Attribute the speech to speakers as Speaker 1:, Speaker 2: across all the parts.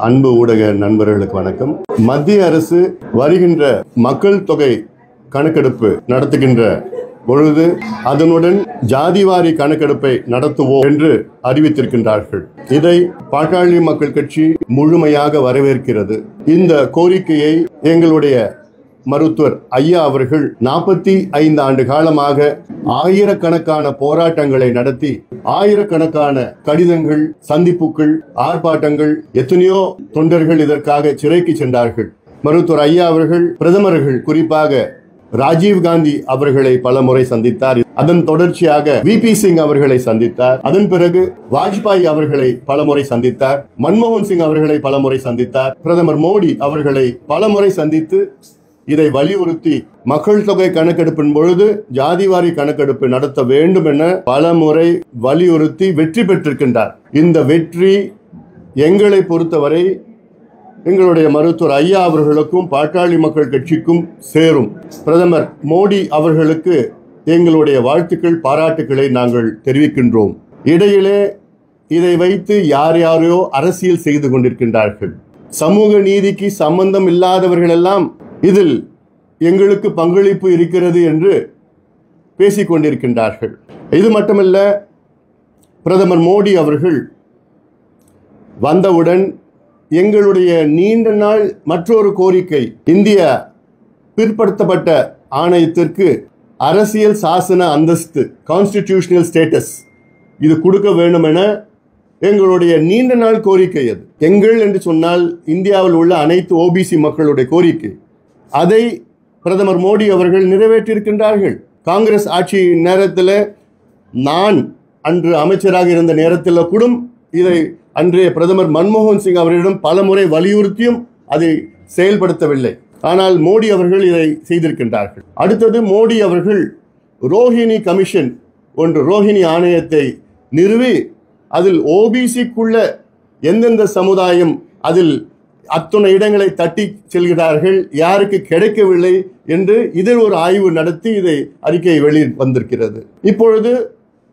Speaker 1: அன்பு ஊடக நண்பர்களுக்கு வணக்கம். மத்திய அரசு வருகின்ற மக்கள் தொகை கணக்கெடுப்பு நடத்துகின்ற பொழுது அதனுடன் ஜாதிவாரி கணக்கெடுப்பை நடத்துவோம் என்று அறிவித்திருக்கின்றார்கள். இதை பாட்டாளி மக்கள் கட்சி முழுமையாக வரவேற்கிறது. இந்த கோரிக்கையை எங்களுடைய மருத்துவர் ஐயா அவர்கள் 45 ஆண்டு காலமாக ஆயிரக்கணக்கான போராட்டங்களை நடத்தி ஆயிரக்கணக்கான கடிதங்கள், சந்திப்புகள், ஆர்ப்பாட்டங்கள், எத்தனையோ தொண்டர்கள் இதற்காக சிறைக்கு சென்றார்கள். மருத்துவர் ஐயா அவர்கள் பிரதமர்கள், குறிப்பாக ராஜீவ் காந்தி அவர்களை பல முறை சந்தித்தார். அதன் தொடர்ச்சியாக VP சிங் அவர்களை சந்தித்தார். அதன் பிறகு வாஜ்பாய் அவர்களை பல முறை சந்தித்தார். மன்மோகன் சிங் அவர்களை பல முறை சந்தித்தார். பிரதமர் மோடி அவர்களை பல முறை சந்தித்து இதை வலியுறுத்தி மக்கள் தொகை கணக்கெடுப்பின் பொழுது ஜாதிவாரி கணக்கெடுப்பு நடத்த வேண்டும் என பல முறை வலியுறுத்தி வெற்றி பெற்றிருக்கின்றார். இந்த வெற்றி எங்களை பொறுத்தவரை எங்களுடைய மருத்துவர் ஐயா அவர்களுக்கும் பாட்டாளி மக்கள் கட்சிக்கும் சேரும். பிரதமர் மோடி அவர்களுக்கு எங்களுடைய வாழ்த்துக்கள், பாராட்டுக்களை நாங்கள் தெரிவிக்கின்றோம். இடையிலே இதை வைத்து யார் யாரையோ அரசியல் செய்து கொண்டிருக்கின்றார்கள். சமூக நீதிக்கு சம்பந்தம் இல்லாதவர்கள் எல்லாம் இதில் எங்களுக்கு பங்களிப்பு இருக்கிறது என்று பேசிக் கொண்டிருக்கின்றார்கள். இது மட்டுமல்ல, பிரதமர் மோடி அவர்கள் வந்தவுடன் எங்களுடைய நீண்ட நாள் மற்றொரு கோரிக்கை, இந்திய பிற்படுத்தப்பட்ட ஆணையத்திற்கு அரசியல் சாசன அந்தஸ்து, கான்ஸ்டிடியூஷனல் ஸ்டேட்டஸ், இது கொடுக்க வேண்டும் என எங்களுடைய நீண்ட நாள் கோரிக்கை. அது எங்கள் என்று சொன்னால் இந்தியாவில் உள்ள அனைத்து OBC மக்களுடைய கோரிக்கை. அதை பிரதமர் மோடி அவர்கள் நிறைவேற்றியிருக்கின்றார்கள். காங்கிரஸ் ஆட்சி நேரத்தில், நான் அன்று அமைச்சராக இருந்த நேரத்தில் கூட இதை அன்றைய பிரதமர் மன்மோகன் சிங் அவர்களிடம் பல முறை வலியுறுத்தியும் அதை செயல்படுத்தவில்லை. ஆனால் மோடி அவர்கள் இதை செய்திருக்கின்றார்கள். அடுத்தது, மோடி அவர்கள் ரோஹிணி கமிஷன் ஒன்று, ரோஹிணி ஆணையத்தை நிறுவி அதில் OBCக்குள்ள எந்தெந்த சமுதாயம் அதில் அத்தனை இடங்களை தட்டி செல்கிறார்கள், யாருக்கு கிடைக்கவில்லை என்று இதில் ஒரு ஆய்வு நடத்தி இதை அறிக்கை வெளியே வந்திருக்கிறது. இப்பொழுது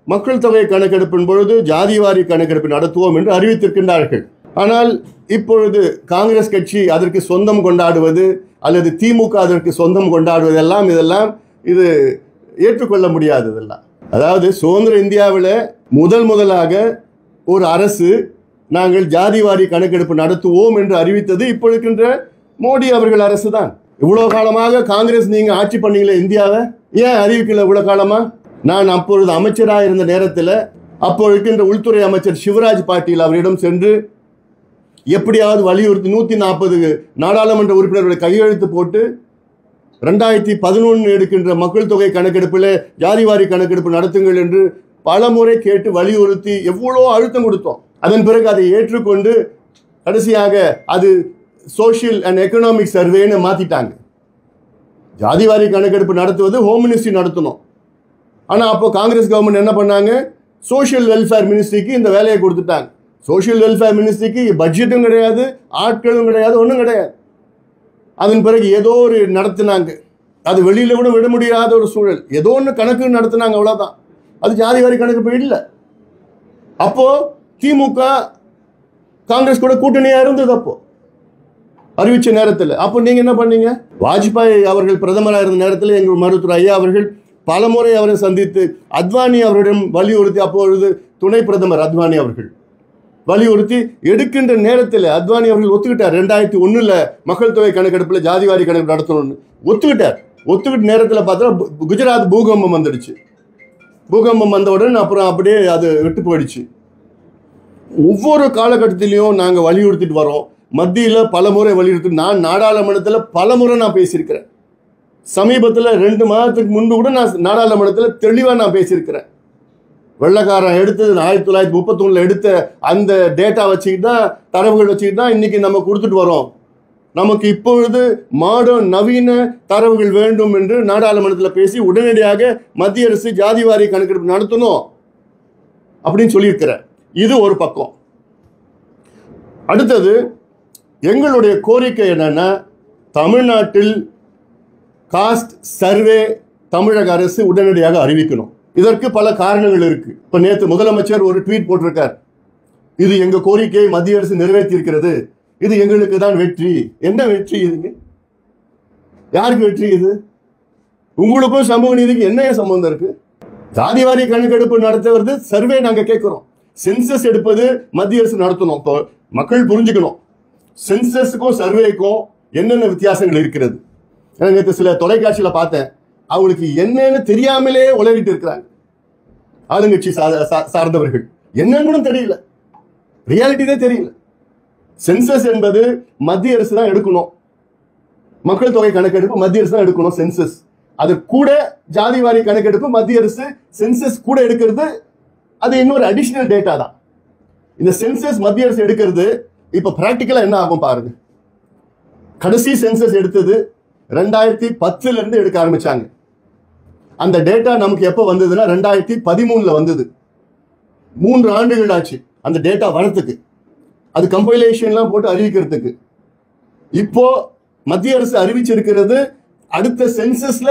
Speaker 1: மக்கள் தொகை கணக்கெடுப்பின் பொழுது ஜாதிவாரி கணக்கெடுப்பு நடத்துவோம் என்று அறிவித்திருக்கின்றார்கள். ஆனால் இப்பொழுது காங்கிரஸ் கட்சி அதற்கு சொந்தம் கொண்டாடுவது அல்லது திமுக அதற்கு சொந்தம் கொண்டாடுவதெல்லாம் இதெல்லாம் இது ஏற்றுக்கொள்ள முடியாததெல்லாம். அதாவது சுதந்திர இந்தியாவில் முதலாக ஒரு அரசு நாங்கள் ஜாதிவாரி கணக்கெடுப்பு நடத்துவோம் என்று அறிவித்தது இப்போ இருக்கின்ற மோடி அவர்கள் அரசு தான். இவ்வளவு காலமாக காங்கிரஸ் நீங்க ஆட்சி பண்ணீங்களே இந்தியாவை, ஏன் அறிவிக்கல இவ்வளவு காலமா? நான் அப்பொழுது அமைச்சராக இருந்த நேரத்தில் அப்போ இருக்கின்ற உள்துறை அமைச்சர் சிவராஜ் பாட்டீல் அவரிடம் சென்று எப்படியாவது வலியுறுத்தி 140 நாடாளுமன்ற உறுப்பினர்களை கையெழுத்து போட்டு 2011 எடுக்கின்ற மக்கள் தொகை கணக்கெடுப்பில் ஜாதிவாரி கணக்கெடுப்பு நடத்துங்கள் என்று பல முறை கேட்டு வலியுறுத்தி எவ்வளோ அழுத்தம் கொடுத்தோம். அதன் பிறகு அதை ஏற்றுக்கொண்டு கடைசியாக அது சோஷியல் அண்ட் எக்கனாமிக் சர்வேன்னு மாற்றிட்டாங்க. ஜாதிவாரி கணக்கெடுப்பு நடத்துவது ஹோம் மினிஸ்ட்ரி நடத்தணும். ஆனால் அப்போ காங்கிரஸ் கவர்மெண்ட் என்ன பண்ணாங்க, சோஷியல் வெல்ஃபேர் மினிஸ்ட்ரிக்கு இந்த வேலையை கொடுத்துட்டாங்க. சோஷியல் வெல்ஃபேர் மினிஸ்ட்ரிக்கு பட்ஜெட்டும் கிடையாது, ஆட்களும் கிடையாது, ஒன்றும் கிடையாது. அதன் பிறகு ஏதோ ஒரு நடத்தினாங்க, அது வெளியில் கூட விட முடியாத ஒரு சூழல், ஏதோ ஒன்று கணக்கு நடத்தினாங்க, அவ்வளோதான். அது ஜாதிவாரி கணக்கு இல்லை. அப்போ திமுக காங்கிரஸ் கூட கூட்டணியா இருந்தது அப்போ அறிவிச்ச நேரத்தில். அப்போ நீங்க என்ன பண்ணீங்க? வாஜ்பாய் அவர்கள் பிரதமராக இருந்த நேரத்தில் எங்கள் மருத்துவர் ஐயா அவர்கள் பல முறை அவரை சந்தித்து அத்வானி அவரிடம் வலியுறுத்தி, அப்பொழுது துணை பிரதமர் அத்வானி அவர்கள் வலியுறுத்தி எடுக்கின்ற நேரத்தில் அத்வானி அவர்கள் ஒத்துக்கிட்டார். 2001 மக்கள் தொகை கணக்கெடுப்பில் ஜாதிவாரி கணக்கெடுப்பு நடத்தணும்னு ஒத்துக்கிட்டார். ஒத்துக்கிட்ட நேரத்தில் பார்த்தா குஜராத் பூகம்பம் வந்துடுச்சு. பூகம்பம் வந்தவுடன் அப்புறம் அப்படியே அது விட்டு போயிடுச்சு. ஒவ்வொரு காலகட்டத்திலையும் நாங்கள் வலியுறுத்திட்டு வரோம். மத்தியில் பல முறை வலியுறுத்தி, நான் நாடாளுமன்றத்தில் பல முறை நான் பேசியிருக்கிறேன். சமீபத்தில் 2 மாதத்துக்கு முன்பு கூட நான் நாடாளுமன்றத்தில் தெளிவாக நான் பேசியிருக்கிறேன். வெள்ளக்காரன் எடுத்தது 1931 எடுத்த அந்த டேட்டா வச்சுக்கிட்டு தான், தரவுகள் வச்சுக்கிட்டு தான் இன்னைக்கு நம்ம கொடுத்துட்டு வரோம். நமக்கு இப்பொழுது மாடர்ன் நவீன தரவுகள் வேண்டும் என்று நாடாளுமன்றத்தில் பேசி உடனடியாக மத்திய அரசு ஜாதிவாரி கணக்கெடுப்பு நடத்தணும் அப்படின்னு சொல்லியிருக்கிறேன். இது ஒரு பக்கம். அடுத்தது, எங்களுடைய கோரிக்கை என்னன்னா, தமிழ்நாட்டில் காஸ்ட் சர்வே தமிழக அரசு உடனடியாக அறிவிக்கணும். இதற்கு பல காரணங்கள் இருக்கு. இப்ப நேற்று முதலமைச்சர் ஒரு ட்வீட் போட்டிருக்கார், இது எங்க கோரிக்கையை மத்திய அரசு நிறைவேற்றி இருக்கிறது, இது எங்களுக்கு தான் வெற்றி. என்ன வெற்றி இதுங்க? யாருக்கு வெற்றி இது? உங்களுக்கும் சமூக நீதிக்கு என்ன சம்பந்தம் இருக்கு? ஜாதிவாரி கணக்கெடுப்பு நடத்துவது சர்வே நாங்க கேட்கிறோம். சென்சஸ் எடுப்பது மத்திய அரசு நடத்தணும். இப்போ மக்கள் புரிஞ்சுக்கணும், சென்சஸுக்கும் சர்வேக்கும் என்னென்ன வித்தியாசங்கள் இருக்கிறது. நேற்று சில தொலைக்காட்சியில பார்த்தேன், அவங்களுக்கு என்னன்னு தெரியாமலே உலகிட்டு இருக்கிறாங்க ஆளுங்கட்சி சார்ந்தவர்கள். என்னன்னு தெரியல, ரியாலிட்டியே தெரியல. சென்சஸ் என்பது மத்திய அரசு தான் எடுக்கணும், மக்கள் தொகை கணக்கெடுப்பு மத்திய அரசு தான் எடுக்கணும் சென்சஸ். அது கூட ஜாதிவாரி கணக்கெடுப்பு மத்திய அரசு சென்சஸ் கூட எடுக்கிறது, அது இன்னொரு அடிஷனல் டேட்டா தான். இந்த சென்சஸ் மத்திய அரசு எடுக்கிறது இப்ப பிராக்டிக்கலா என்ன ஆகும் பாருங்க. கடைசி சென்சஸ் எடுத்தது 2010 இருந்து எடுக்க ஆரம்பிச்சாங்க. அந்த டேட்டா நமக்கு எப்ப வந்ததுன்னா 2013 வந்தது. 3 ஆண்டுகள் ஆச்சு அந்த டேட்டா வரத்துக்கு, அது கம்பைலேஷன்லாம் போட்டு அறிவிக்கிறதுக்கு. இப்போ மத்திய அரசு அறிவிச்சிருக்கிறது அடுத்த சென்சஸ்ல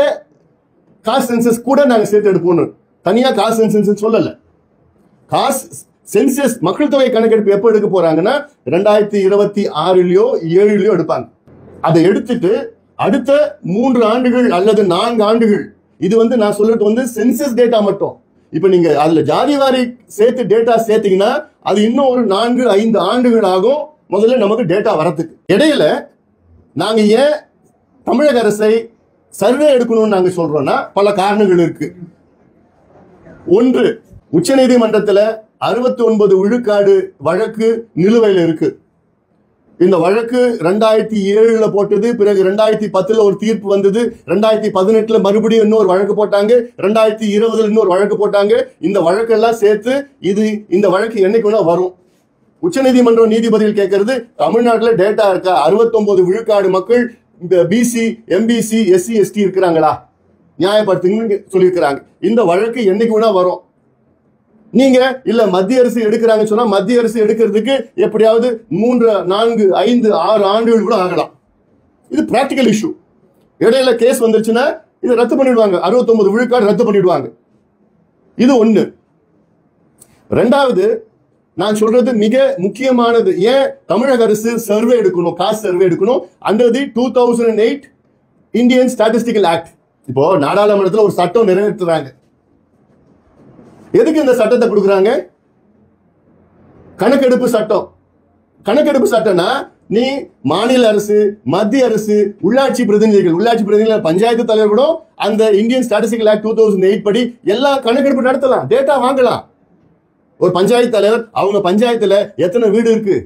Speaker 1: காஸ்ட் சென்சஸ் கூட நாங்க சேர்த்து எடுப்போம். தனியா காஸ்ட் சென்சஸ் சொல்லல. காஸ்ட் சென்சஸ் மக்கள் தொகை கணக்கெடுப்பு எப்ப எடுக்க போறாங்கன்னா 2026லயோ 7லயோ எடுப்பாங்க. அதை எடுத்துட்டு அடுத்த 3 ஆண்டுகள் அல்லது 4 ஆண்டுகள், இது நான் சொல்றது சென்சஸ் டேட்டா மட்டும். இப்ப நீங்க அதுல ஜாதிவாரி சேர்த்து டேட்டா சேர்த்தீங்கன்னா அது இன்னும் ஒரு 4-5 ஆண்டுகள் ஆகும் முதல்ல நமக்கு டேட்டா வரத்துக்கு. இடையில நாங்க ஏன் தமிழக அரசை சர்வே எடுக்கணும்னு நாங்க சொல்றோம்னா பல காரணங்கள் இருக்கு. ஒன்று, உச்ச நீதிமன்றத்தில் 69 விழுக்காடு வழக்கு நிலுவையில் இருக்கு. இந்த வழக்கு 2007 போட்டது, பிறகு 2010 ஒரு தீர்ப்பு வந்தது, 2018 மறுபடியும் இன்னொரு வழக்கு போட்டாங்க, 2020 இன்னொரு வழக்கு போட்டாங்க. இந்த வழக்கெல்லாம் சேர்த்து இந்த வழக்கு என்னைக்கு வேணா வரும். உச்சநீதிமன்றம் நீதிபதிகள் கேட்கறது, தமிழ்நாட்டில் டேட்டா இருக்கா, 69 விழுக்காடு மக்கள் இந்த பிசி, எம்பிசி, எஸ்சி, எஸ்டி இருக்கிறாங்களா, நியாயப்படுத்துங்கன்னு சொல்லியிருக்கிறாங்க. இந்த வழக்கு என்னைக்கு வேணா வரும். நீங்க இல்ல மத்திய அரசு எடுக்கிறாங்க சொன்னா மத்திய அரசு எடுக்கிறதுக்கு எப்படியாவது 3, 4, 5, 6 ஆண்டுகள் கூட ஆகலாம். இது பிராக்டிக்கல் இஷ்யூ. இடையில கேஸ் வந்துருச்சுன்னா இதை ரத்து பண்ணிடுவாங்க, 69 விழுக்காடு ரத்து பண்ணிடுவாங்க. இது ஒண்ணு. ரெண்டாவது, நான் சொல்றது மிக முக்கியமானது, ஏன் தமிழக அரசு சர்வே எடுக்கணும், காஸ்ட் சர்வே எடுக்கணும் under the 2008 Indian statistical act. இப்போ நாடாளுமன்றத்தில் ஒரு சட்டம் நிறைவேற்றுறாங்க. எதுக்கு இந்த சட்டத்தை கொடுக்குறாங்க? கணக்கெடுப்பு சட்டம். கணக்கெடுப்பு சட்டம்னா நீ மாநில அரசு, மத்திய அரசு, உள்ளாட்சி பிரதிநிதிகள், பஞ்சாயத்து தலைவர் கூட அந்த இந்தியன் ஸ்டாட்டிஸ்டிக்கல் ஆக்ட் 2008 படி எல்லா கணக்கெடுப்பு நடத்தலாம், டேட்டா வாங்கலாம். ஒரு பஞ்சாயத்து தலைவர் அவங்க பஞ்சாயத்துல எத்தனை வீடு இருக்கு,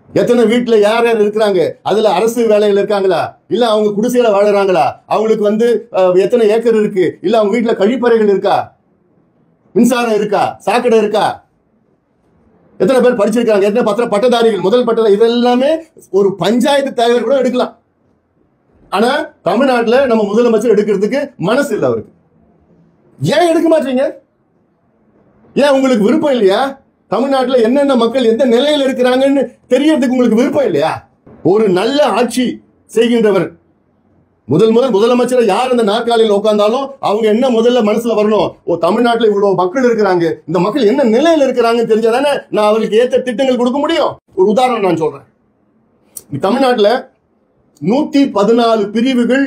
Speaker 1: எத்தனை வீட்டுல யார் யார் இருக்கிறாங்க, அதுல அரசு வேலையில் இருக்காங்களா, இல்ல அவங்க குடிசையில வாழறாங்களா, அவங்களுக்கு எத்தனை ஏக்கர் இருக்கு, இல்ல அவங்க வீட்டுல கழிப்பறைகள் இருக்கா, மின்சாரம் இருக்கா, சாக்கடை இருக்கா, எத்தனை பேர் படிச்சிருக்காங்க, எத்தனை பட்டதாரிகள், முதல் பட்டதாரி, இதெல்லாமே ஒரு பஞ்சாயத்து தலைவர் கூட எடுக்கலாம். ஆனா தமிழ்நாட்டுல நம்ம முதலமைச்சர் எடுக்கிறதுக்கு மனசு இல்லை அவருக்கு. ஏன் எடுக்க மாட்டீங்க? ஏன் உங்களுக்கு விருப்பம் இல்லையா? தமிழ்நாட்டுல என்னென்ன மக்கள் எந்த நிலையில இருக்கிறாங்கன்னு தெரியறதுக்கு உங்களுக்கு விருப்பம் இல்லையா? ஒரு நல்ல ஆட்சி செய்கின்றவர் முதலமைச்சர் யார் அந்த நாற்காலியில் உட்கார்ந்தாலும் அவங்க என்ன முதல்ல மனசுல வரணும், ஓ தமிழ்நாட்டில் இவ்வளவு மக்கள் இருக்கிறாங்க, இந்த மக்கள் என்ன நிலையில இருக்கிறாங்கன்னு தெரிஞ்சாதானே நான் அவருக்கு ஏற்ற திட்டங்கள் கொடுக்க முடியும். ஒரு உதாரணம் நான் சொல்றேன். தமிழ்நாட்டில் 114 பிரிவுகள்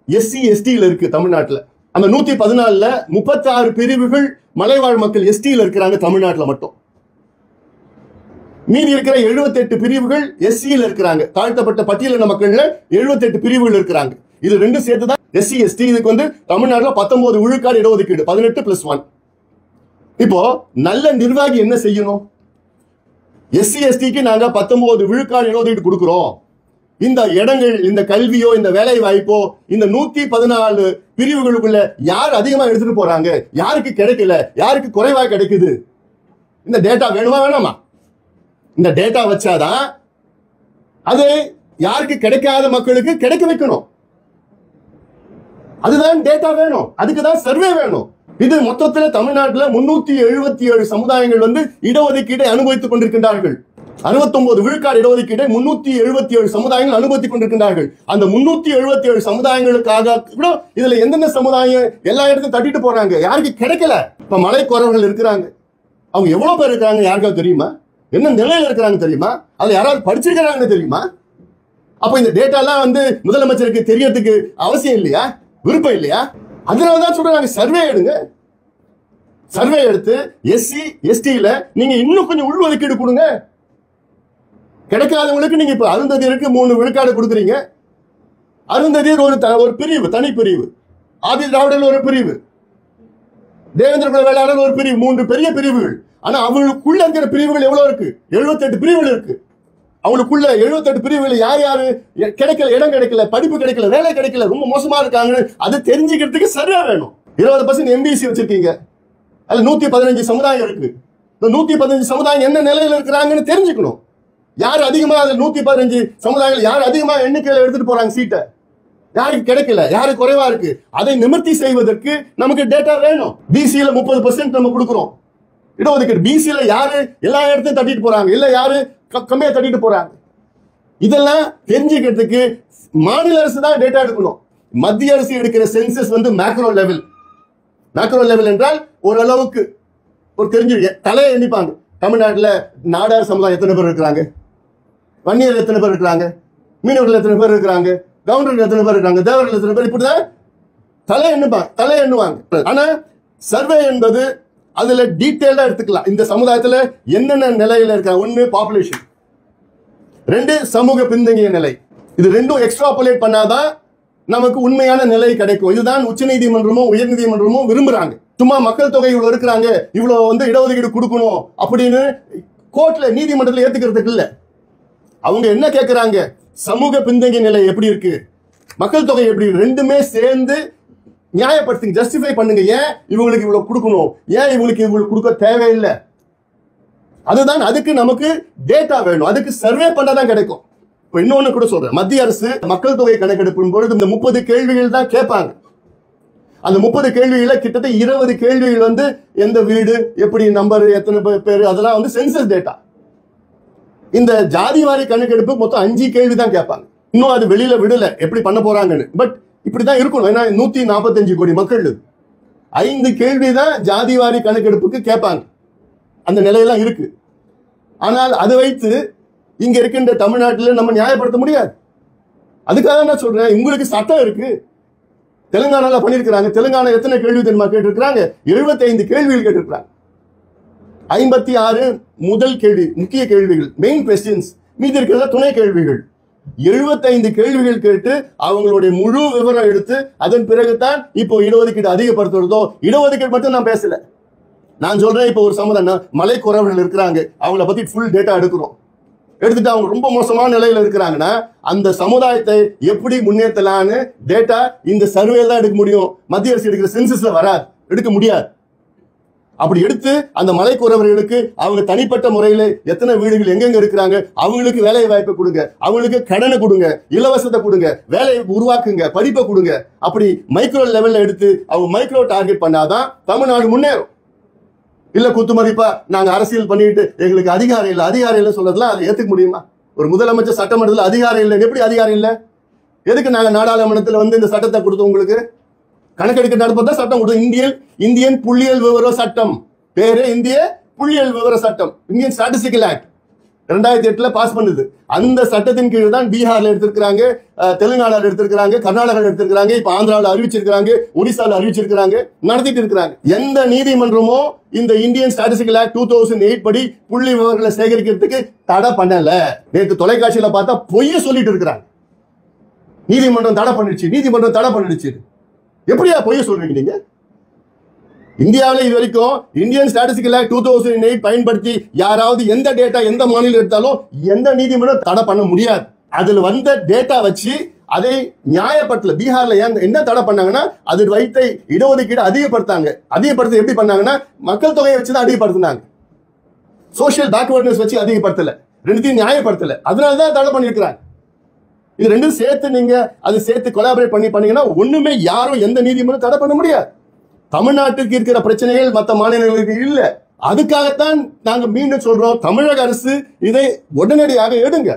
Speaker 1: எஸ்சி எஸ்டியில் இருக்கு. தமிழ்நாட்டில் அந்த 114ல 36 பிரிவுகள் மலைவாழ் மக்கள் எஸ்டியில் இருக்கிறாங்க தமிழ்நாட்டில் மட்டும். மீதி இருக்கிற 78 பிரிவுகள் எஸ்சியில் இருக்கிறாங்க. தாழ்த்தப்பட்ட பட்டியலின மக்கள்ல 78 பிரிவுகள் இருக்கிறாங்க. இது ரெண்டு சேர்த்துதான் எஸ்சி எஸ்டி. இதுக்கு தமிழ்நாட்டில் 19 விழுக்காடு இடஒதுக்கீடு, 18+1. இப்போ நல்ல நிர்வாகி என்ன செய்யணும்? எஸ்சி எஸ்டிக்கு நாங்க 19 விழுக்காடு இடஒதுக்கீடு கொடுக்கிறோம். இந்த இடங்கள், இந்த கல்வியோ, இந்த வேலை வாய்ப்போ, இந்த 114 பிரிவுகளுக்குள்ள யார் அதிகமா எடுத்துட்டு போறாங்க, யாருக்கு கிடைக்கல, யாருக்கு குறைவா கிடைக்குது, இந்த டேட்டா வேணுமா வேணாமா? இந்த டேட்டா வச்சாதான் அது யாருக்கு கிடைக்காத மக்களுக்கு கிடைக்க வைக்கணும். அதுதான் டேட்டா வேணும், அதுக்குதான் சர்வே வேணும். இது மொத்தத்தில் தமிழ்நாட்டில் 377 சமுதாயங்கள் இடஒதுக்கீட்டை அனுபவித்துக் கொண்டிருக்கின்றார்கள். 69 விழுக்காடு இடஒதுக்கீட்டை 377 சமுதாயங்கள் அனுபவித்துக் கொண்டிருக்கின்றார்கள். அந்த 377 சமுதாயங்களுக்காக கூட இதுல எந்தெந்த சமுதாயம் எல்லா இடத்தையும் தட்டிட்டு போறாங்க, யாருக்கு கிடைக்கல. இப்ப மலைக்குறவர்கள் இருக்கிறாங்க, அவங்க எவ்வளவு பேர் இருக்காங்க யாருக்காவது தெரியுமா? என்ன நிலையில இருக்கிறாங்க தெரியுமா? அதுல யாராவது படிச்சிருக்கிறாங்கன்னு தெரியுமா? அப்ப இந்த டேட்டாலாம் வந்து முதலமைச்சருக்கு தெரியறதுக்கு அவசியம் இல்லையா? விருப்பம் இல்லையா? அதனாலதான் சொல்றாங்க சர்வே எடுங்க. சர்வே எடுத்து எஸ்சி எஸ்டில நீங்க இன்னும் கொஞ்சம் உள்ஒதுக்கீடு கொடுங்க. கிடைக்காதவங்களுக்கு நீங்க இப்ப அருந்ததியருக்கு 3 விழுக்காடு கொடுக்குறீங்க. அருந்ததியர் ஒரு பிரிவு, தனி பிரிவு. ஆதி திராவிடர் ஒரு பிரிவு, தேவேந்திர குல வேளாளர் ஒரு பிரிவு, 3 பெரிய பிரிவுகள். ஆனா அவங்களுக்குள்ள இருக்கிற பிரிவுகள் எவ்வளவு இருக்கு? 78 பிரிவுகள் இருக்கு. அவங்களுக்குள்ள 78 பிரிவுகள் யார் யாரு கிடைக்கல, இடம் கிடைக்கல, படிப்பு கிடைக்கல, வேலை கிடைக்கல, ரொம்ப மோசமா இருக்காங்க, அது தெரிஞ்சுக்கிறதுக்கு சரியா வேணும். 20% எம்பிசி வச்சிருக்கீங்க, அதுல 115 சமுதாயம் இருக்கு. இந்த 115 சமுதாயம் என்ன நிலையில இருக்கிறாங்கன்னு தெரிஞ்சுக்கணும். யார் அதிகமா, அது 115 சமுதாயங்கள் யார் அதிகமா எண்ணிக்கையில எடுத்துட்டு போறாங்க சீட்டை, யாருக்கு கிடைக்கல, யாருக்கு குறைவா இருக்கு, அதை நிவர்த்தி செய்வதற்கு நமக்கு டேட்டா வேணும். பிசியில 30% நம்ம கொடுக்கிறோம் இடஒதுக்கீடு. பிசியில யாரு எல்லா இடத்தையும் தட்டிட்டு போறாங்க, இல்ல யாரு கம்மியா தட்டிட்டு போறாங்க, இதெல்லாம் தெரிஞ்சுக்கிறதுக்கு மாநில அரசு தான் டேட்டா எடுக்கணும். மத்திய அரசு எடுக்கிற சென்சஸ் வந்து மேக்ரோ லெவல். மேக்ரோ லெவல் என்றால் ஓரளவுக்கு ஒரு தெரிஞ்சு தலையை எண்ணிப்பாங்க. தமிழ்நாட்டில் நாடார் சமுதாயம் எத்தனை பேர் இருக்கிறாங்க, வன்னியர் எத்தனை பேர் இருக்கிறாங்க, மீனவர்கள் எத்தனை பேர் இருக்கிறாங்க, கவுண்டர்கள் எத்தனை பேர் இருக்காங்க, தேவர்கள் எத்தனை பேர், இப்படிதான் தலை எண்ணுவாங்க. ஆனா சர்வே என்பது அதுல டீட்டெயிலா எடுத்துக்கலாம். இந்த சமுதாயத்துல என்னென்ன நிலையில இருக்காங்க. 1 பாப்புலேஷன், 2 சமூக பின்தங்கிய நிலை. இது ரெண்டும் எக்ஸ்ட்ராபுலேட் பண்ணாதான் நமக்கு உண்மையான நிலை கிடைக்கும். இதுதான் உச்ச நீதிமன்றமும் உயர் நீதிமன்றமும் விரும்புறாங்க. சும்மா மக்கள் தொகை இவ்வளவு இருக்கிறாங்க, இவ்வளவு வந்து இடஒதுக்கீடு கொடுக்கணும் அப்படின்னு கோர்ட்ல நீதிமன்றத்தில் ஏத்துக்கிறதுக்கு இல்ல. அவங்க என்ன கேட்கிறாங்க, சமூக பின்தங்கிய நிலை எப்படி இருக்கு, மக்கள் தொகை எப்படி, ரெண்டுமே சேர்ந்து நியாயப்படுத்துங்க, ஜஸ்டிஃபை பண்ணுங்க. ஏன் இவங்களுக்கு இவ்வளவு கொடுக்கணும், ஏன் இவங்களுக்கு இவ்வளவு கொடுக்க தேவையில்லை. அதுதான், அதுக்கு நமக்கு டேட்டா வேணும், அதுக்கு சர்வே பண்ணாதான் கிடைக்கும். இன்னொன்னு கூட சொல்றேன், மத்திய அரசு மக்கள் தொகை கணக்கெடுப்பின் பொழுது இந்த 30 கேள்விகள் தான் கேட்பாங்க. அந்த 30 கேள்விகள கிட்டத்தட்ட 20 கேள்விகள் வந்து எந்த வீடு, எப்படி நம்பர், எத்தனை பேர், அதெல்லாம் வந்து சென்சஸ் டேட்டா. இந்த ஜாதிவாரி கணக்கெடுப்பு மொத்தம் 5 கேள்வி தான் கேட்பாங்க. இன்னும் அது வெளியில விடல எப்படி பண்ண போறாங்கன்னு. பட் இப்படிதான் இருக்கணும். ஏன்னா 145 கோடி மக்கள், 5 கேள்வி தான் ஜாதிவாரி கணக்கெடுப்புக்கு கேட்பாங்க. அந்த நிலையெல்லாம் இருக்கு. ஆனால் அதை வைத்து இங்க இருக்கின்ற தமிழ்நாட்டில் நம்ம நியாயப்படுத்த முடியாது. அதுக்காக நான் சொல்றேன், உங்களுக்கு சட்டம் இருக்கு. தெலுங்கானால பண்ணிருக்கிறாங்க. தெலுங்கானா எத்தனை கேள்வி தெரியுமா கேட்டிருக்கிறாங்க? 75 கேள்விகள் கேட்டிருக்கிறாங்க. 56 முதல் கேள்வி, முக்கிய கேள்விகள், மெயின் கொஸ்டின்ஸ். மீதி இருக்கிறத துணை கேள்விகள். 75 கேள்விகள் கேட்டு அவங்களுடைய முழு விவரம் எடுத்து அதன் பிறகுதான் இப்போ இடஒதுக்கீடு அதிகப்படுத்துறதோ. இடஒதுக்கீடு மட்டும் நான் பேசல, நான் சொல்றேன், இப்போ ஒரு சமுதாயம் மலை குறவர்கள் இருக்கிறாங்க, அவங்கள பத்தி ஃபுல் டேட்டா எடுக்கிறோம். எடுத்துட்டு அவங்க ரொம்ப மோசமான நிலையில இருக்கிறாங்கன்னா அந்த சமுதாயத்தை எப்படி முன்னேற்றலான்னு டேட்டா இந்த சர்வே தான் எடுக்க முடியும். மத்திய அரசு எடுக்கிற சென்சஸ்ல வராது, எடுக்க முடியாது. அப்படி எடுத்து அந்த மலைக்குறவர்களுக்கு அவங்க தனிப்பட்ட முறையில எத்தனை வீடுகள் எங்கெங்க இருக்கிறாங்க, அவங்களுக்கு வேலை வாய்ப்பை கொடுங்க, அவங்களுக்கு கடனை கொடுங்க, இலவசத்தை கொடுங்க, வேலையை உருவாக்குங்க, படிப்பை கொடுங்க. அப்படி மைக்ரோ லெவல்ல எடுத்து அவங்க மைக்ரோ டார்கெட் பண்ணாதான் தமிழ்நாடு முன்னேறும். இல்ல குத்துமதிப்பா நாங்க அரசியல் பண்ணிட்டு எங்களுக்கு அதிகாரம் இல்லை, அதிகாரம் இல்லை சொல்றதுலாம் அதை ஏத்துக்க முடியுமா? ஒரு முதலமைச்சர் சட்டமன்றத்தில் அதிகாரம் இல்லை, எப்படி அதிகாரம் இல்லை? எதுக்கு நாங்க நாடாளுமன்றத்தில் வந்து இந்த சட்டத்தை கொடுத்தோம்? உங்களுக்கு கணக்கெடுக்க நடப்பதான் சட்டம் கொடுத்தோம். இந்தியன் புள்ளியியல் விவர சட்டம், பேரு இந்திய புள்ளியியல் விவர சட்டம், இந்தியன் ஸ்டாட்டிஸ்டிக்கல் ஆக்ட் 2008 பாஸ் பண்ணுது. அந்த சட்டத்தின் கீழ் தான் பீகார்ல எடுத்திருக்கிறாங்க, தெலுங்கானால எடுத்திருக்கிறாங்க, கர்நாடகாவில் எடுத்திருக்கிறாங்க, இப்ப ஆந்திராவில் அறிவிச்சிருக்கிறாங்க, ஒடிசால அறிவிச்சிருக்கிறாங்க, நடத்திட்டு இருக்கிறாங்க. எந்த நீதிமன்றமும் இந்த இந்தியன் ஸ்டாட்டிஸ்டிக்கல் ஆக்ட் 2008 படி புள்ளி விவரங்களை சேகரிக்கிறதுக்கு தடை பண்ணல. நேற்று தொலைக்காட்சியில பார்த்தா பொய்ய சொல்லிட்டு இருக்கிறாங்க. நீதிமன்றம் தடை பண்ணிடுச்சு, நீதிமன்றம் தடை பண்ணிடுச்சு. எப்படியா பொய்ய சொல்றீங்க நீங்க? இந்தியாவில் இது வரைக்கும் இந்தியன் ஸ்டாட்டிஸ்டிக்கல் ஆக்ட் 2008 பயன்படுத்தி யாராவது எந்த டேட்டா எந்த மாநிலம் எடுத்தாலும் எந்த நீதிமன்றம் தடை பண்ண முடியாது. அதுல வந்த டேட்டா வச்சு அதை நியாயப்படுத்தல. பீகார்ல என்ன தடை பண்ணாங்கன்னா அது வைத்த இடஒதுக்கீடு அதிகப்படுத்தாங்க. அதிகப்படுத்த எப்படி பண்ணாங்கன்னா மக்கள் தொகையை வச்சுதான் அதிகப்படுத்தினாங்க, சோசியல் பேக்வர்ட்னஸ் வச்சு அதிகப்படுத்தல, ரெண்டுத்தையும் நியாயப்படுத்தல. அதனாலதான் தடை பண்ணிருக்கிறாங்க. இது ரெண்டும் சேர்த்து நீங்க அது சேர்த்து கொலாபரேட் பண்ணீங்கன்னா ஒண்ணுமே யாரும் எந்த நீதிமன்றம் தடை பண்ண முடியாது. தமிழ்நாட்டுக்கு இருக்கிற பிரச்சனைகள் மற்ற மாநிலங்களுக்கு இல்ல. அதுக்காகத்தான் நாங்க மீண்டும் சொல்றோம், தமிழக அரசு இதை உடனடியாக எடுங்க.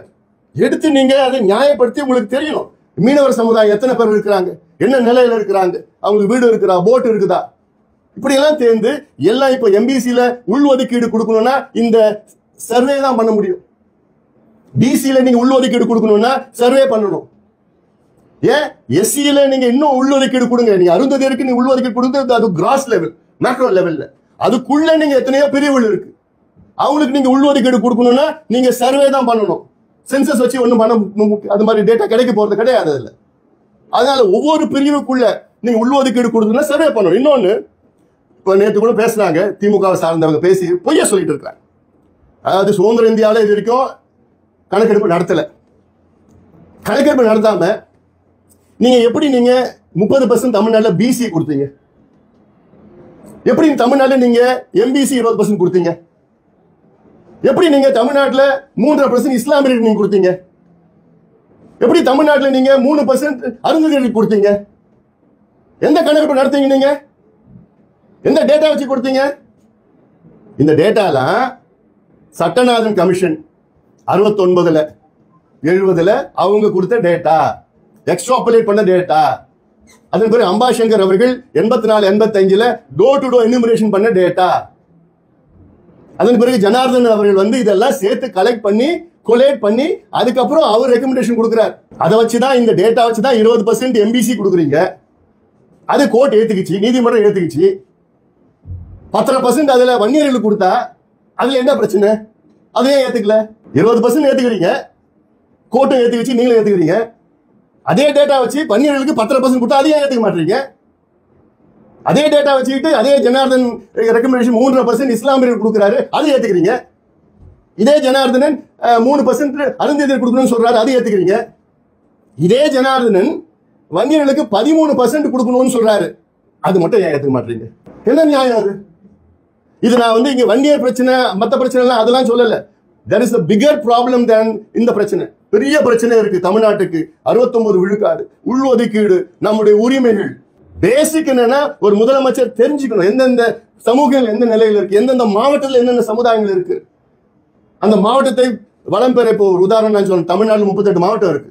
Speaker 1: எடுத்து நீங்க அதை நியாயப்படுத்தி உங்களுக்கு தெரியணும். மீனவர் சமுதாயம் எத்தனை பேர் இருக்கிறாங்க, என்ன நிலையில இருக்கிறாங்க, அவங்களுக்கு வீடு இருக்குதா, போட் இருக்குதா, இப்படி எல்லாம் தேர்ந்து எல்லாம் இப்போ எம்பிசில உள்ஒதுக்கீடு கொடுக்கணும்னா இந்த சர்வே தான் பண்ண முடியும். பிசியில நீங்க உள்ஒதுக்கீடு கொடுக்கணும்னா சர்வே பண்ணணும். ஏன் எஸ்சியில நீங்க இன்னும் உள்ஒதுக்கீடு கொடுங்க. நீங்க அருந்ததியருக்கு நீங்க உள்ஒதுக்கீடு கொடுத்து அது கிராஸ் லெவல், மேக்ரோ லெவல்ல. அதுக்குள்ள நீங்க எத்தனையோ பிரிவுகள் இருக்கு. அவங்களுக்கு நீங்க உள்ஒதுக்கீடு கொடுக்கணும்னா நீங்க சர்வே தான் பண்ணணும். சென்சஸ் வச்சு ஒன்றும் பண்ண அது மாதிரி டேட்டா கிடைக்க போறது கிடையாது அதுல. அதனால ஒவ்வொரு பிரிவுக்குள்ள நீங்க உள்ஒதுக்கீடு கொடுக்கணும்னா சர்வே பண்ணணும். இன்னொன்னு, இப்போ நேற்று கூட பேசுனாங்க, திமுகவை சார்ந்தவங்க பேசி பொய்யா சொல்லிட்டு இருக்காங்க. அதாவது சுதந்திர இந்தியாவில் இது வரைக்கும் கணக்கெடுப்பு நடத்தல. கணக்கெடுப்பு நடத்தாம நீங்க எப்படி நீங்க 30% தமிழ்நாட்டில் பிசி கொடுத்தீங்க? எப்படி தமிழ்நாட்டில் நீங்க எம்பிசி 20% கொடுத்தீங்க? எப்படி நீங்க தமிழ்நாட்டில் 3.5% இஸ்லாமியர்களுக்கு நீங்க கொடுத்தீங்க? எப்படி தமிழ்நாட்டில் நீங்க 3% அருந்ததியர்களுக்கு கொடுத்தீங்க? எந்த கணக்கெடுப்பு நடத்தீங்க? நீங்க எந்த டேட்டா வச்சு கொடுத்தீங்க? இந்த டேட்டாலாம் சட்டநாதன் கமிஷன் 69ல 70ல அவங்க கொடுத்த டேட்டா, எக்ஸ்ட்ராபுலேட் பண்ண டேட்டா. அதன் பிறகு அம்பாசங்கர் அவர்கள் 84 85ல டோர் டு டோர் என்யூமரேஷன் பண்ண டேட்டா. அதன் பிறகு ஜனார்தன் அவர்கள் வந்து இதெல்லாம் சேர்த்து கலெக்ட் பண்ணி கொலேட் பண்ணி அதுக்கப்புறம் அவர் ரெக்கமெண்டேஷன் கொடுக்கிறார். அதை வச்சுதான் இந்த டேட்டா வச்சுதான் 20% எம்பிசி கொடுக்குறீங்க. அது கோர்ட் ஏத்துக்குச்சு, நீதிமன்றம் ஏத்துக்குச்சு. 10% அதுல வன்னியர்களுக்கு கொடுத்தா அதுல என்ன பிரச்சனை? அதையே ஏத்துக்கல. 20% ஏத்துக்கிறீங்க, கோர்ட்டும் ஏத்துக்குச்சு, நீங்களும் ஏத்துக்கிறீங்க. அதே டேட்டா வச்சு வன்னியர்களுக்கு 10% கொடுத்தா அதையே ஏத்துக்க மாட்டீங்க. அதே டேட்டா வச்சுக்கிட்டு அதே ஜனார்தன் ரெக்கமெண்டேஷன் 3% இஸ்லாமியர்கள் கொடுக்குறாரு, அதை ஏத்துக்கிறீங்க. இதே ஜனார்தனன் 3% அருந்ததியர் கொடுக்கணும்னு சொல்றாரு, அதை ஏத்துக்கிறீங்க. இதே ஜனார்தனன் வன்னியர்களுக்கு 13% கொடுக்கணும்னு சொல்றாரு, அது மட்டும் ஏன் ஏத்துக்க மாட்டீங்க? என்ன நியாயம் அது? இது நான் வந்து இங்க வன்னியர் பிரச்சனை மற்ற பிரச்சனை எல்லாம் அதெல்லாம் சொல்லல. there is a bigger problem than இந்த பிரச்சனை. பெரிய பிரச்சனை இருக்கு தமிழ்நாட்டுக்கு. 69 விழுக்காடு உள்ஒதுக்கீடு, நம்முடைய உரிமைகள். பேசிக் என்னன்னா ஒரு முதலமைச்சர் தெரிஞ்சுக்கணும் எந்தெந்த சமூகங்கள் எந்த நிலையில் இருக்கு, எந்தெந்த மாவட்டத்தில் என்னென்ன சமுதாயங்கள் இருக்கு. அந்த மாவட்டத்தை வளம் பெற, இப்போ ஒரு உதாரணம் நான் சொல்றேன், தமிழ்நாட்டில் 38 மாவட்டம் இருக்கு.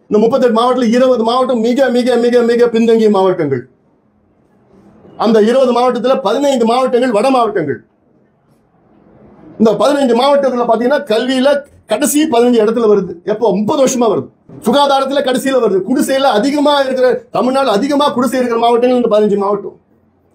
Speaker 1: இந்த 38 மாவட்டத்தில் 20 மாவட்டம் மிக மிக மிக மிக பின்தங்கிய மாவட்டங்கள். அந்த 20 மாவட்டத்தில் 15 மாவட்டங்கள் வட மாவட்டங்கள். இந்த 15 மாவட்டத்தில் பாத்தீங்கன்னா கல்வியில கடைசி 15 இடத்துல வருது. எப்போ 30 வருஷமா வருது. சுகாதாரத்துல கடைசியில வருது. குடிசையில அதிகமா இருக்கிற தமிழ்நாடு அதிகமா குடிசை இருக்கிற மாவட்டங்கள் இந்த 15 மாவட்டம்.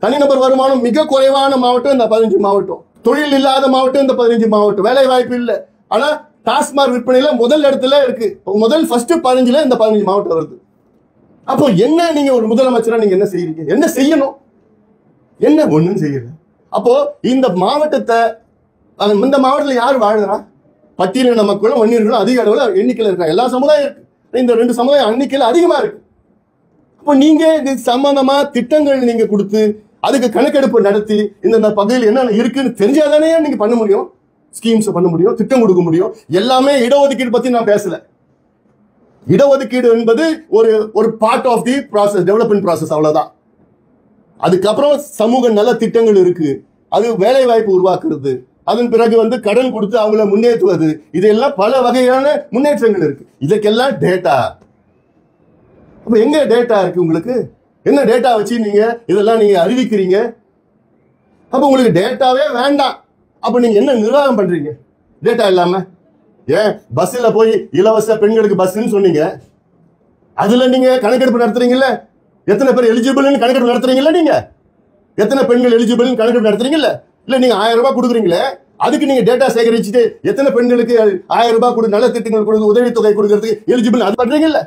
Speaker 1: தனிநபர் வருமானம் மிக குறைவான மாவட்டம் இந்த 15 மாவட்டம். தொழில் இல்லாத மாவட்டம் இந்த 15 மாவட்டம். வேலை வாய்ப்பு இல்லை, ஆனா டாஸ்மாக் விற்பனையில முதல் இடத்துல இருக்கு. முதல் ஃபர்ஸ்ட் 15ல இந்த 15 மாவட்டம் வருது. அப்போ என்ன நீங்க ஒரு முதலமைச்சரா நீங்க என்ன செய்யறீங்க? என்ன செய்யணும்? என்ன ஒண்ணும் செய்யல. அப்போ இந்த மாவட்டத்தை, இந்த மாவட்டத்தில் யார் வாழ்றா? பட்டியலின மக்களும் வன்னியர்களும் அதிக அளவில் எண்ணிக்கையில் இருக்காங்க. எல்லா சமுதாயம் இருக்கு. இந்த 2 சமுதாயம் எண்ணிக்கையில் அதிகமா இருக்கு. அப்போ நீங்க இது சம்பந்தமா திட்டங்கள் நீங்க கொடுத்து அதுக்கு கணக்கெடுப்பு நடத்தி இந்த பகுதியில் என்னென்ன இருக்குன்னு தெரிஞ்சாதானே நீங்க பண்ண முடியும். ஸ்கீம்ஸ் பண்ண முடியும், திட்டம் கொடுக்க முடியும். எல்லாமே இடஒதுக்கீடு பத்தி நான் பேசல. இடஒதுக்கீடு என்பது ஒரு part of the process, development process, அவ்வளவுதான். அதுக்கப்புறம் சமூக நல திட்டங்கள் இருக்கு. அது வேலை வாய்ப்பு உருவாக்குறது, அதன் பிறகு வந்து கடன் கொடுத்து அவங்கள முன்னேற்றுவது, இதெல்லாம் பல வகையான முன்னேற்றங்கள் இருக்கு. இதுக்கெல்லாம் டேட்டா. அப்ப எங்க டேட்டா இருக்கு உங்களுக்கு? என்ன டேட்டா வச்சு நீங்க இதெல்லாம் நீங்க அறிவிக்கிறீங்க? அப்ப உங்களுக்கு டேட்டாவே வேண்டாம். அப்ப நீங்க என்ன நிர்வாகம் பண்றீங்க டேட்டா இல்லாம? ஏன் பஸ்ல போய் இலவச பெண்களுக்கு பஸ்ன்னு சொன்னீங்க, அதுல நீங்க கணக்கெடுப்பு நடத்துறீங்கல்ல? எத்தனை பேர் எலிஜிபிள்னு கணக்கெடுப்பு நடத்துறீங்கல்ல? நீங்க எத்தனை பெண்கள் எலிஜிபிள் கணக்கெடுப்பு நடத்துறீங்களா? இல்ல நீங்க 1000 ரூபாய் கொடுக்குறீங்களே, அதுக்கு நீங்க டேட்டா சேகரிச்சுட்டு எத்தனை பெண்களுக்கு 1000 ரூபாய் கொடு, நல்ல திட்டங்கள் கொடுத்து உதவித்தொகை கொடுக்கறதுக்கு எலிஜிபிள் அது பண்றீங்கல்ல?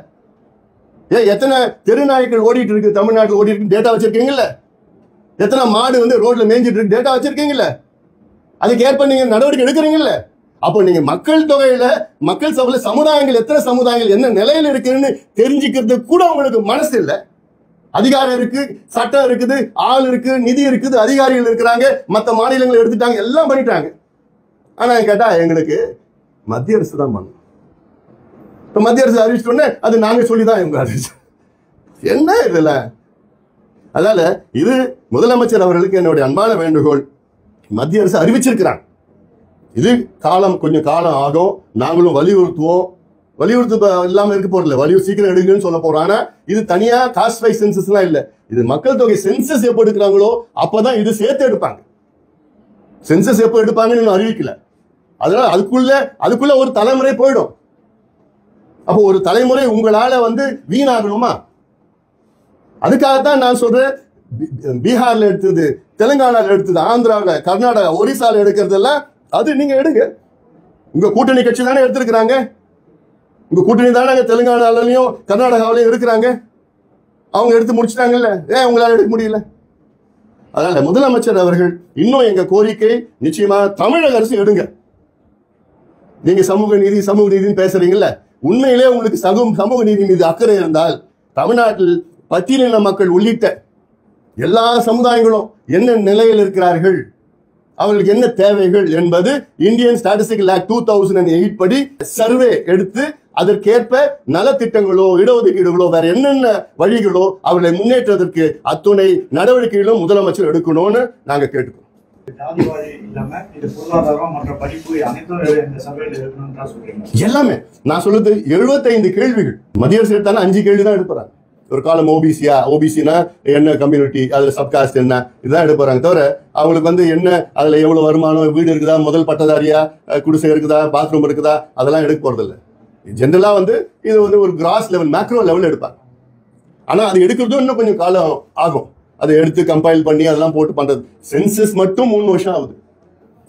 Speaker 1: எத்தனை தெருநாய்கள் ஓடிட்டு இருக்கு தமிழ்நாட்டில் ஓடிட்டு இருக்கு டேட்டா வச்சிருக்கீங்கல்ல? எத்தனை மாடு வந்து ரோட்ல மேய்ஞ்சிட்டு இருக்கு டேட்டா வச்சிருக்கீங்கல்ல? அதுக்கு ஏற்ப நீங்க நடவடிக்கை எடுக்கிறீங்கல்ல? அப்போ நீங்க மக்கள் தொகையில மக்கள் சபையில சமுதாயங்கள் எத்தனை சமுதாயங்கள் என்ன நிலையில இருக்குன்னு தெரிஞ்சுக்கிறது கூட உங்களுக்கு மனசு இல்லை. அதிகாரம் இருக்கு, சட்டம் இருக்குது, ஆள் இருக்கு, நிதி இருக்குது, அதிகாரிகள் இருக்கிறாங்க, மற்ற மாநிலங்களை எடுத்துட்டாங்க, எல்லாம் பண்ணிட்டாங்க. ஆனா கேட்டா எங்களுக்கு மத்திய அரசு தான் பண்ணும். இப்ப மத்திய அரசு அறிவிச்சோடனே அது நாங்க சொல்லிதான் இவங்க அறிவிச்சு என்ன இதுல. அதனால இது முதலமைச்சர் அவர்களுக்கு என்னுடைய அன்பான வேண்டுகோள். மத்திய அரசு அறிவிச்சிருக்கிறாங்க. இது கொஞ்சம் காலம் ஆகும், நாங்களும் வலியுறுத்துவோம். வலியுறுத்து இல்லாம இருக்க போறதில்ல, வலியுறு சீக்கிரம் எடுங்கன்னு சொல்ல போறோம். ஆனா இது தனியா காஸ்ட் வைஸ் சென்சஸ் எல்லாம் இல்ல, இது மக்கள் தொகை சென்சஸ் எப்போ எடுக்கிறாங்களோ அப்பதான் இது சேர்த்து எடுப்பாங்க. சென்சஸ் எப்போ எடுப்பாங்கன்னு இன்னும் அறிவிக்கல. அதனால அதுக்குள்ள ஒரு தலைமுறை போயிடும். அப்போ ஒரு தலைமுறை உங்களால வீணாகணுமா? அதுக்காகத்தான் நான் சொல்றேன், பீகார்ல எடுத்தது, தெலுங்கானால எடுத்தது, ஆந்திராவில், கர்நாடகா, ஒரிசால எடுக்கிறதெல்லாம் அது நீங்க எடுங்க. உங்க கூட்டணி கட்சி தானே எடுத்திருக்கிறாங்க. உங்க கூட்டணி தானே தெலுங்கானாலையும் கர்நாடகாவிலையும் இருக்கிறாங்க. அவங்க எடுத்து முடிச்சிட்டாங்கல்ல, ஏன் உங்களால எடுக்க முடியல? அதனால முதலமைச்சர் அவர்கள் இன்னும் எங்க கோரிக்கை நிச்சயமா தமிழக அரசு எடுங்க. நீங்க சமூக நீதினு பேசுறீங்கல்ல, உண்மையிலே உங்களுக்கு சமூக நீதி மீது அக்கறை இருந்தால் தமிழ்நாட்டில் பட்டியலின மக்கள் உள்ளிட்ட எல்லா சமுதாயங்களும் என்ன நிலையில் இருக்கிறார்கள், அவர்களுக்கு என்ன தேவைகள் என்பது இந்தியன் ஸ்டாட்டிஸ்டிக்கல் ஆக்ட் 2008 படி சர்வே எடுத்து அதற்கேற்ப நலத்திட்டங்களோ இடஒதுக்கீடுகளோ வேற என்னென்ன வழிகளோ அவர்களை முன்னேற்றத்திற்கு அத்துணை நடவடிக்கைகளும் முதலமைச்சர் எடுக்கணும்னு நாங்க கேட்டுக்கோம். எல்லாமே நான் சொல்றது 75 கேள்விகள். மத்திய அரசு எடுத்தாலும் 5 கேள்வி தான் எடுப்பாங்க. ஒரு காலம் ஓபிசினா என்ன கம்யூனிட்டி, அதுல சப்காஸ்ட் என்ன, இதுதான் எடுப்பாங்க. தவிர அவங்களுக்கு என்ன அதுல எவ்வளவு வருமானம், வீடு இருக்குதா, முதல் பட்டதாரியா, குடிசை இருக்குதா, பாத்ரூம் இருக்குதா, அதெல்லாம் எடுக்க போறது இல்லை. ஜென்ரலா இது ஒரு கிராஸ் லெவல், மேக்ரோ லெவல் எடுப்பாங்க. ஆனா அது எடுக்கிறதும் இன்னும் கொஞ்சம் காலம் ஆகும். அதை எடுத்து கம்பைல் பண்ணி அதெல்லாம் போட்டு பண்றது. சென்சஸ் மட்டும் 3 வருஷம் ஆகுது.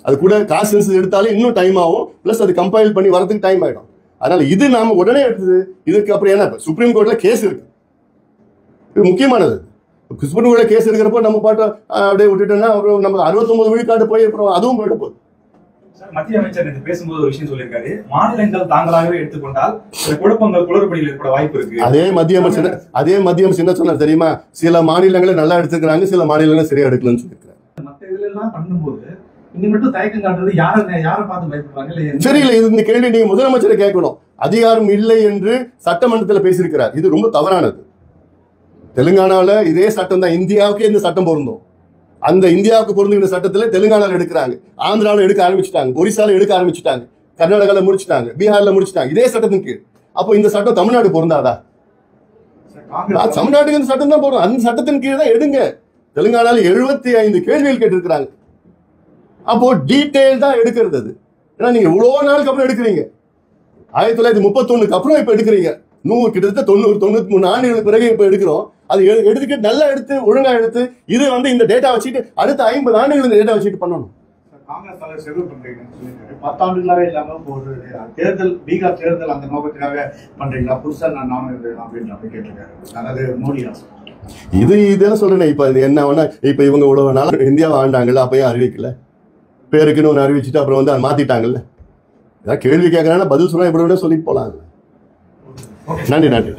Speaker 1: அது கூட காஸ்ட் சென்சஸ் எடுத்தாலே இன்னும் டைம் ஆகும். பிளஸ் அது கம்பைல் பண்ணி வரதுக்கு டைம் ஆயிடும். அதனால இது நாம உடனே எடுத்தது. இதுக்கு அப்புறம் என்ன, சுப்ரீம் கோர்ட்ல கேஸ் இருக்கு, இது முக்கியமானது. சுப்ரீம் கோர்ட்ல கேஸ் இருக்கிறப்போ நம்ம பாட்டை அப்படியே விட்டுட்டோம்னா நம்ம 69 விழுக்காடு போய் அப்புறம் அதுவும் போயிட போகுது.
Speaker 2: மத்திய அமைச்சர் பேசும்போது ஒரு விஷயம் சொல்லியிருக்காரு, மாநிலங்கள் தாங்களாகவே எடுத்துக்கொண்டால் குழப்பங்கள் குளறுபடிகள் ஏற்பட வாய்ப்பு இருக்கு. அதே மத்திய அமைச்சர் என்ன சொன்னார் தெரியுமா? சில மாநிலங்களை நல்லா எடுத்துக்கிறாங்க, சில மாநிலங்களை சரியா எடுக்கலன்னு சொல்லியிருக்காரு. மற்ற இதுல எல்லாம் பண்ணும்போது இங்க மட்டும் தயக்கம் காட்டுறது யாரை பார்த்து பயப்படுறாங்க?
Speaker 1: சரியில்லை, இந்த கேள்வி நீங்க முதலமைச்சரை கேட்கணும். அதிகாரம் இல்லை என்று சட்டமன்றத்தில் பேசியிருக்கிறார். இது ரொம்ப தவறானது. தெலுங்கானால இதே சட்டம் தான், இந்தியாவுக்கு இந்த சட்டம் பொருந்தும். அந்த இந்தியாவுக்கு பொருந்துகிற சட்டத்தில் தெலுங்கானால எடுக்கிறாங்க, ஆந்திராவில் எடுக்க ஆரம்பிச்சுட்டாங்க, ஒரிசால எடுக்க ஆரம்பிச்சுட்டாங்க, கர்நாடகால முடிச்சுட்டாங்க, பீகார்ல முடிச்சுட்டாங்க, இதே சட்டத்தின் கீழ். அப்போ இந்த சட்டம் தமிழ்நாடு பொருந்தாதா? தமிழ்நாட்டுக்கு இந்த சட்டம் தான் பொருந்தும். அந்த சட்டத்தின் கீழ் தான் எடுங்க. தெலுங்கானால 75 கேள்விகள் கேட்டிருக்கிறாங்க. அப்போ டீடைல் தான் எடுக்கிறது. அது ஏன்னா நீங்க இவ்வளவு நாளுக்கு அப்புறம் எடுக்கிறீங்க. 1931 அப்புறம் இப்ப எடுக்கிறீங்க. கிட்டத்தட்ட 90-93 ஆண்டுகளுக்கு பிறகு இப்ப எடுக்கிறோம். அது எடுத்துக்கிட்டு நல்லா எடுத்து ஒழுங்கா எடுத்து இது இந்த டேட்டா வச்சுட்டு அடுத்த 50 ஆண்டுகள் இந்த டேட்டா வச்சுட்டு பண்ணணும்.
Speaker 2: காங்கிரஸ் தலைவர் செல்வ பண்றீங்கன்னு 10 ஆண்டுகளாவே இல்லாம ஒரு தேர்தல், பீகார் தேர்தல் அந்த நோக்கத்துக்காக பண்றீங்களா? புதுசா நான் அப்படின்னு கேட்டிருக்காரு. அதாவது மோடி அரசு
Speaker 1: இதெல்லாம் சொல்றேன். இப்ப என்ன வேணா, இப்ப இவங்க இவ்வளவு நாள் இந்தியாவை ஆண்டாங்கல்ல, அப்பயும் அறிவிக்கல, பேருக்குன்னு ஒன்று அறிவிச்சுட்டு அப்புறம் அதை மாத்திட்டாங்கல்ல. ஏதாவது கேள்வி கேட்கறாங்கன்னா பதில் சொன்னா இப்படி சொல்லிட்டு போலாம். நன்றி.